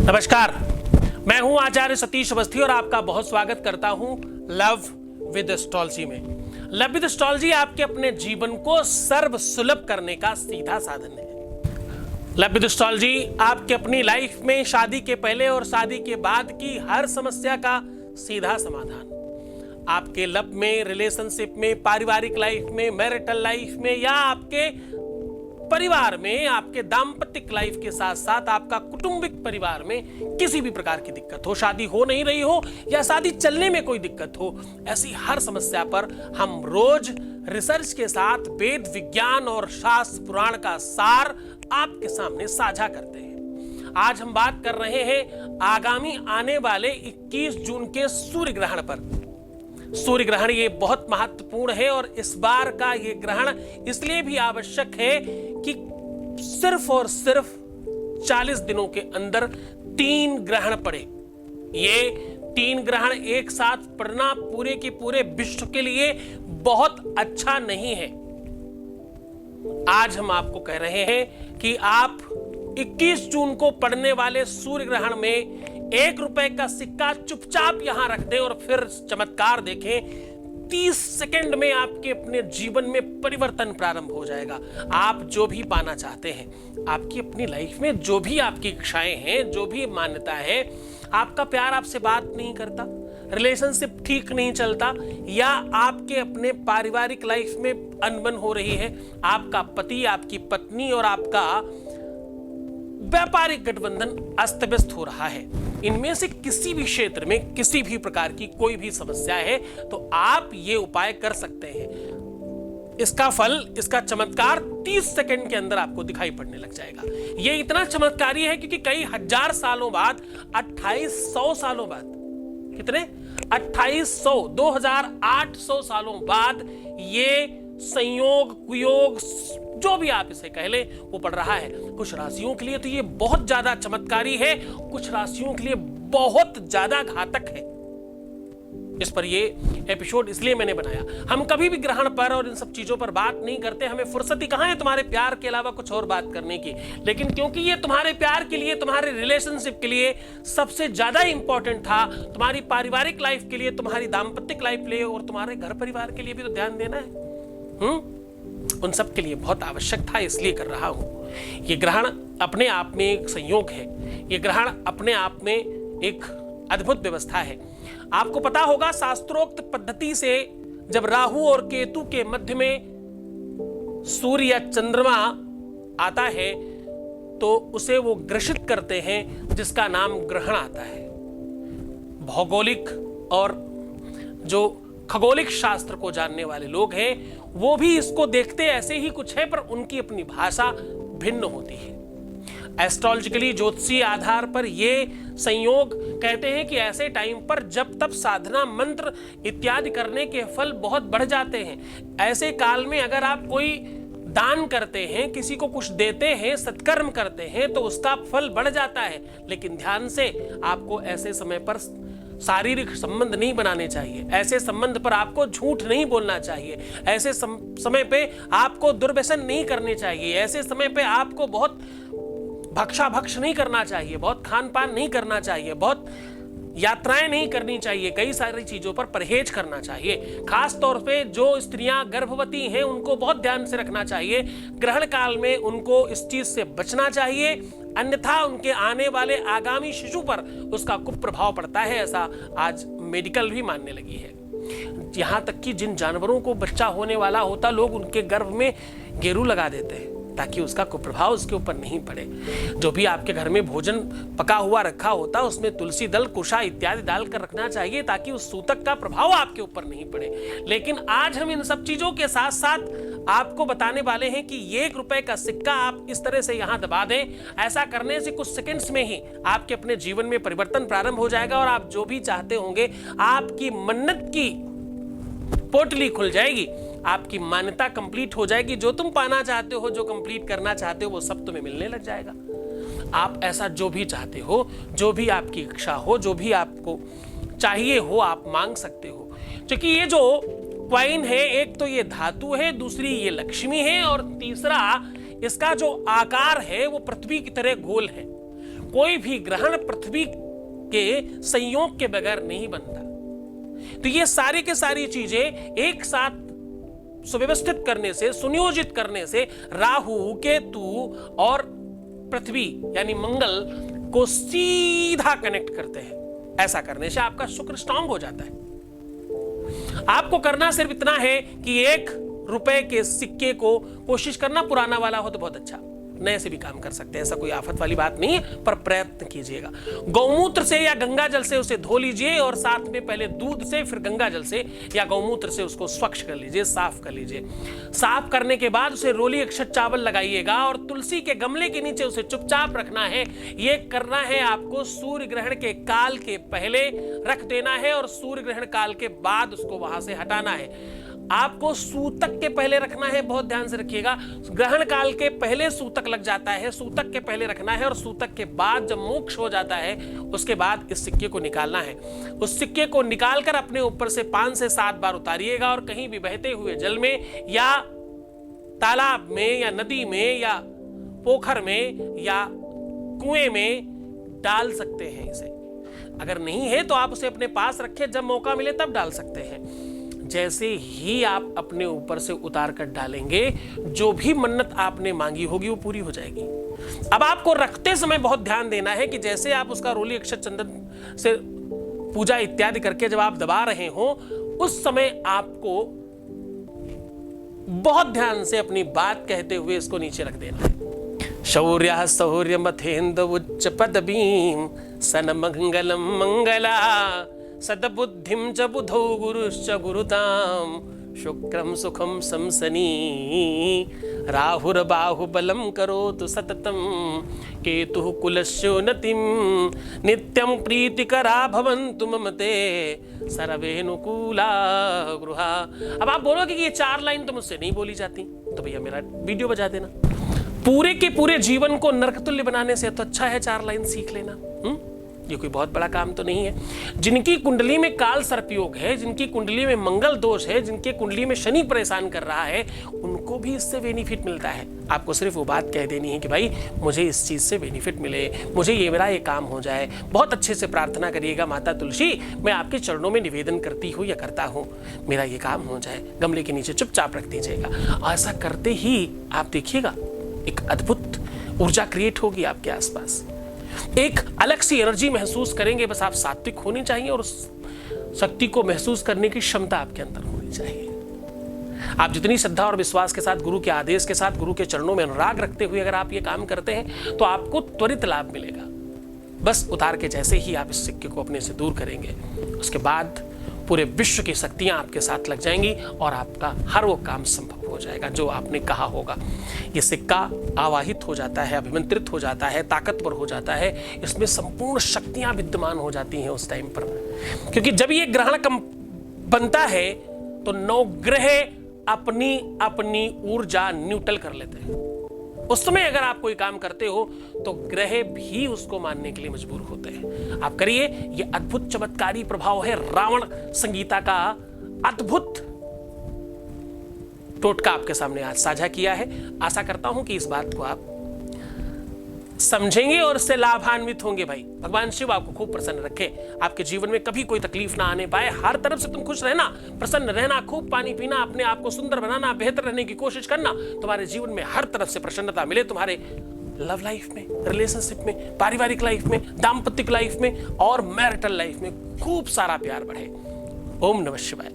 नमस्कार, मैं हूं आचार्य सतीश अवस्थी और आपका बहुत स्वागत करता हूं लव विद एस्ट्रोलॉजी में। लव विद एस्ट्रोलॉजी आपके अपने जीवन को सर्व सुलभ करने का सीधा साधन है। लव विद एस्ट्रोलॉजी आपके अपनी लाइफ में शादी के पहले और शादी के बाद की हर समस्या का सीधा समाधान, आपके लव में, रिलेशनशिप में, पारिवारिक लाइफ में, मैरिटल लाइफ में या आपके परिवार में, आपके दाम्पत्य लाइफ के साथ साथ आपका कौटुंबिक परिवार में किसी भी प्रकार की दिक्कत हो, शादी हो नहीं रही हो या शादी चलने में कोई दिक्कत हो, ऐसी हर समस्या पर हम रोज रिसर्च के साथ वेद विज्ञान और शास्त्र पुराण का सार आपके सामने साझा करते हैं। आज हम बात कर रहे हैं आगामी आने वाले 21 जून के सूर्य ग्रहण पर। सूर्य ग्रहण ये बहुत महत्वपूर्ण है और इस बार का ये ग्रहण इसलिए भी आवश्यक है कि सिर्फ और सिर्फ 40 दिनों के अंदर 3 ग्रहण पड़े। ये 3 ग्रहण एक साथ पड़ना पूरे के पूरे विश्व के लिए बहुत अच्छा नहीं है। आज हम आपको कह रहे हैं कि आप 21 जून को पड़ने वाले सूर्य ग्रहण में 1 रुपए का सिक्का चुपचाप यहां रख दें और फिर चमत्कार देखें। 30 सेकंड में आपके अपने जीवन में परिवर्तन प्रारंभ हो जाएगा। आप जो भी पाना चाहते हैं, आपकी अपनी लाइफ में जो भी आपकी इच्छाएं हैं, जो भी मान्यता है, आपका प्यार आपसे बात नहीं करता, रिलेशनशिप ठीक नहीं चलता या आपके अपने पारिवारिक लाइफ में अनबन हो रही है, आपका पति, आपकी पत्नी और आपका व्यापारिक गठबंधन अस्त व्यस्त हो रहा है, इनमें से किसी भी क्षेत्र में किसी भी प्रकार की कोई भी समस्या है तो आप ये उपाय कर सकते हैं। इसका फल, इसका चमत्कार 30 सेकंड के अंदर आपको दिखाई पड़ने लग जाएगा। ये इतना चमत्कारी है क्योंकि कई हजार सालों बाद, 2800 सालों बाद, कितने 2800 सालों बाद ये संयोग, कुयोग, जो भी आप इसे कह ले, वो पड़ रहा है। कुछ राशियों के लिए तो ये बहुत ज्यादा चमत्कारी है, कुछ राशियों के लिए बहुत ज्यादा घातक है। इस पर ये एपिसोड इसलिए मैंने बनाया। हम कभी भी ग्रहण पर और इन सब चीजों पर बात नहीं करते, हमें फुर्सत ही कहां है तुम्हारे प्यार के अलावा कुछ और बात करने की। लेकिन क्योंकि ये तुम्हारे प्यार के लिए, तुम्हारे रिलेशनशिप के लिए सबसे ज्यादा इंपॉर्टेंट था, तुम्हारी पारिवारिक लाइफ के लिए, तुम्हारी दाम्पत्य लाइफ के लिए और तुम्हारे घर परिवार के लिए भी तो ध्यान देना है। उन सब के लिए बहुत आवश्यक था, इसलिए कर रहा हूं। ये ग्रहण अपने आप में एक संयोग है, ये ग्रहण अपने आप में एक अद्भुत व्यवस्था है। आपको पता होगा, शास्त्रोक्त पद्धति से जब राहु और केतु के मध्य में सूर्य या चंद्रमा आता है तो उसे वो ग्रसित करते हैं, जिसका नाम ग्रहण आता है। भौगोलिक और जो खगोलिक शास्त्र को जानने वाले लोग हैं वो भी इसको देखते ऐसे ही कुछ है, पर उनकी अपनी भाषा भिन्न होती है। एस्ट्रोलॉजिकली, ज्योतिषीय आधार पर ये संयोग कहते हैं कि ऐसे टाइम पर जब तब साधना, मंत्र इत्यादि करने के फल बहुत बढ़ जाते हैं। ऐसे काल में अगर आप कोई दान करते हैं, किसी को कुछ देते हैं, सत्कर्म करते हैं तो उसका फल बढ़ जाता है। लेकिन ध्यान से, आपको ऐसे समय पर शारीरिक संबंध नहीं बनाने चाहिए, ऐसे संबंध पर आपको झूठ नहीं बोलना चाहिए, ऐसे समय पे आपको दुर्व्यसन नहीं करने चाहिए, ऐसे समय पे आपको बहुत भक्षा नहीं करना चाहिए, बहुत खान पान नहीं करना चाहिए, बहुत यात्राएं नहीं करनी चाहिए, कई सारी चीजों पर परहेज करना चाहिए। खास तौर पे जो स्त्रियां गर्भवती हैं उनको बहुत ध्यान से रखना चाहिए। ग्रहण काल में उनको इस चीज से बचना चाहिए, अन्यथा उनके आने वाले आगामी शिशु पर उसका कुप्रभाव पड़ता है, ऐसा आज मेडिकल भी मानने लगी है। यहां तक कि जिन जानवरों को बच्चा होने वाला होता, लोग उनके गर्भ में गेरू लगा देते हैं ताकि उसका कुप्रभाव उसके ऊपर नहीं पड़े। जो भी आपके घर में भोजन पका हुआ रखा होता, उसमें तुलसी दल, कुशा इत्यादि डालकर रखना चाहिए ताकि उस सूतक का प्रभाव आपके ऊपर नहीं पड़े। लेकिन आज हम इन सब चीजों के साथ साथ आपको बताने वाले हैं कि ये 1 रुपए का सिक्का आप इस तरह से यहां दबा दें। ऐसा करने से कुछ सेकंड्स में ही आपके अपने जीवन में परिवर्तन प्रारंभ हो जाएगा और आप जो भी चाहते होंगे, आपकी मन्नत की पोटली खुल जाएगी, आपकी मान्यता कंप्लीट हो जाएगी। जो तुम पाना चाहते हो, जो कंप्लीट करना चाहते हो, वो सब तुम्हें मिलने लग जाएगा। आप ऐसा जो भी चाहते हो, जो भी आपकी इच्छा हो, जो भी आपको चाहिए हो, आप मांग सकते हो। क्योंकि ये जो क्वाइन है, एक तो ये धातु है, दूसरी ये लक्ष्मी है और तीसरा इसका जो आकार है वो पृथ्वी की तरह गोल है। कोई भी ग्रहण पृथ्वी के संयोग के बगैर नहीं बनता। तो ये सारी के सारी चीजें एक साथ सुव्यवस्थित करने से, सुनियोजित करने से राहु, केतु और पृथ्वी यानी मंगल को सीधा कनेक्ट करते हैं। ऐसा करने से आपका शुक्र स्ट्रांग हो जाता है। आपको करना सिर्फ इतना है कि 1 रुपए के सिक्के को कोशिश करना, पुराना वाला हो तो बहुत अच्छा, नए से भी काम कर सकते हैं, ऐसा कोई आफत वाली बात नहीं है, पर प्रयत्न कीजिएगा। गौमूत्र से या गंगा जल से उसे धो लीजिए और साथ में पहले दूध से, फिर गंगा जल से या गौमूत्र से उसको स्वच्छ कर लीजिए, साफ कर लीजिए। साफ करने के बाद उसे रोली अक्षत चावल लगाइएगा और तुलसी के गमले के नीचे उसे चुपचाप रखना है। यह करना है आपको सूर्य ग्रहण के काल के पहले रख देना है और सूर्य ग्रहण काल के बाद उसको वहां से हटाना है। आपको सूतक के पहले रखना है, बहुत ध्यान से रखिएगा। ग्रहण काल के पहले सूतक लग जाता है, सूतक के पहले रखना है और सूतक के बाद जब मोक्ष हो जाता है उसके बाद इस सिक्के को निकालना है। उस सिक्के को निकालकर अपने ऊपर से 5 से 7 बार उतारिएगा और कहीं भी बहते हुए जल में या तालाब में या नदी में या पोखर में या कुएं में डाल सकते हैं इसे। अगर नहीं है तो आप उसे अपने पास रखें, जब मौका मिले तब डाल सकते हैं। जैसे ही आप अपने ऊपर से उतार कर डालेंगे, जो भी मन्नत आपने मांगी होगी वो पूरी हो जाएगी। अब आपको रखते समय बहुत ध्यान देना है कि जैसे आप उसका रोली अक्षत चंदन से पूजा इत्यादि करके जब आप दबा रहे हो, उस समय आपको बहुत ध्यान से अपनी बात कहते हुए इसको नीचे रख देना है। शौर्य शौर्य मथेन्द्र उच्च पदवीं सन मंगलम मंगला सदबुद्धिं च बुधौ गुरुश्च गुरुतां शुक्रं सुखं संसनी राहुर्बाहुबलं करोतु सततं केतुः कुलस्योन्नतिं नित्यं प्रीतिकरा भवन्तु मम ते सर्वेनुकूला गृहा। अब आप बोलोगे कि ये 4 लाइन तो मुझसे नहीं बोली जाती, तो भैया मेरा वीडियो बजा देना। पूरे के पूरे जीवन को नरकतुल्य बनाने से तो अच्छा है 4 लाइन सीख लेना। ये कोई बहुत बड़ा काम तो नहीं है। जिनकी कुंडली में काल सर्पयोग है, जिनकी कुंडली में मंगल दोष है, जिनके कुंडली में शनि परेशान कर रहा है, उनको भी इससे बेनिफिट मिलता है। आपको सिर्फ वो बात कह देनी है कि भाई मुझे इस चीज से बेनिफिट मिले, मुझे ये मेरा ये काम हो जाए। बहुत अच्छे से प्रार्थना करिएगा, माता तुलसी मैं आपके चरणों में निवेदन करती हूँ या करता हूँ, मेरा ये काम हो जाए। गमले के नीचे चुपचाप रख दीजिएगा। ऐसा करते ही आप देखिएगा एक अद्भुत ऊर्जा क्रिएट होगी आपके आसपास, एक अलग सी एनर्जी महसूस करेंगे। बस आप सात्विक होनी चाहिए और उस शक्ति को महसूस करने की क्षमता आपके अंदर होनी चाहिए। आप जितनी श्रद्धा और विश्वास के साथ, गुरु के आदेश के साथ, गुरु के चरणों में अनुराग रखते हुए अगर आप ये काम करते हैं तो आपको त्वरित लाभ मिलेगा। बस उतार के जैसे ही आप इस सिक्के को अपने से दूर करेंगे, उसके बाद पूरे विश्व की शक्तियां आपके साथ लग जाएंगी और आपका हर वो काम संभव हो जाएगा जो आपने कहा होगा। ये सिक्का आवाहित हो जाता है, अभिमंत्रित हो जाता है, ताकतवर हो जाता है। इसमें संपूर्ण शक्तियां विद्यमान हो जाती हैं उस टाइम पर, क्योंकि जब ये ग्रहण कम बनता है तो 9 ग्रह अपनी अपनी ऊर्जा न्यूट्रल कर लेते हैं। उस समय अगर आप कोई काम करते हो तो ग्रह भी उसको मानने के लिए मजबूर होते हैं। आप करिए, ये अद्भुत चमत्कारी प्रभाव है रावण संगीता का। अद्भुत टोटका आपके सामने आज साझा किया है। आशा करता हूं कि इस बात को आप समझेंगे और इससे लाभान्वित होंगे। भाई भगवान शिव आपको खूब प्रसन्न रखे, आपके जीवन में कभी कोई तकलीफ ना आने पाए। हर तरफ से तुम खुश रहना, प्रसन्न रहना, खूब पानी पीना, अपने आप को सुंदर बनाना, बेहतर रहने की कोशिश करना। तुम्हारे जीवन में हर तरफ से प्रसन्नता मिले, तुम्हारे लव लाइफ में, रिलेशनशिप में, पारिवारिक लाइफ में, दाम्पत्य लाइफ में और मैरिटल लाइफ में खूब सारा प्यार बढ़े। ओम नमः शिवाय।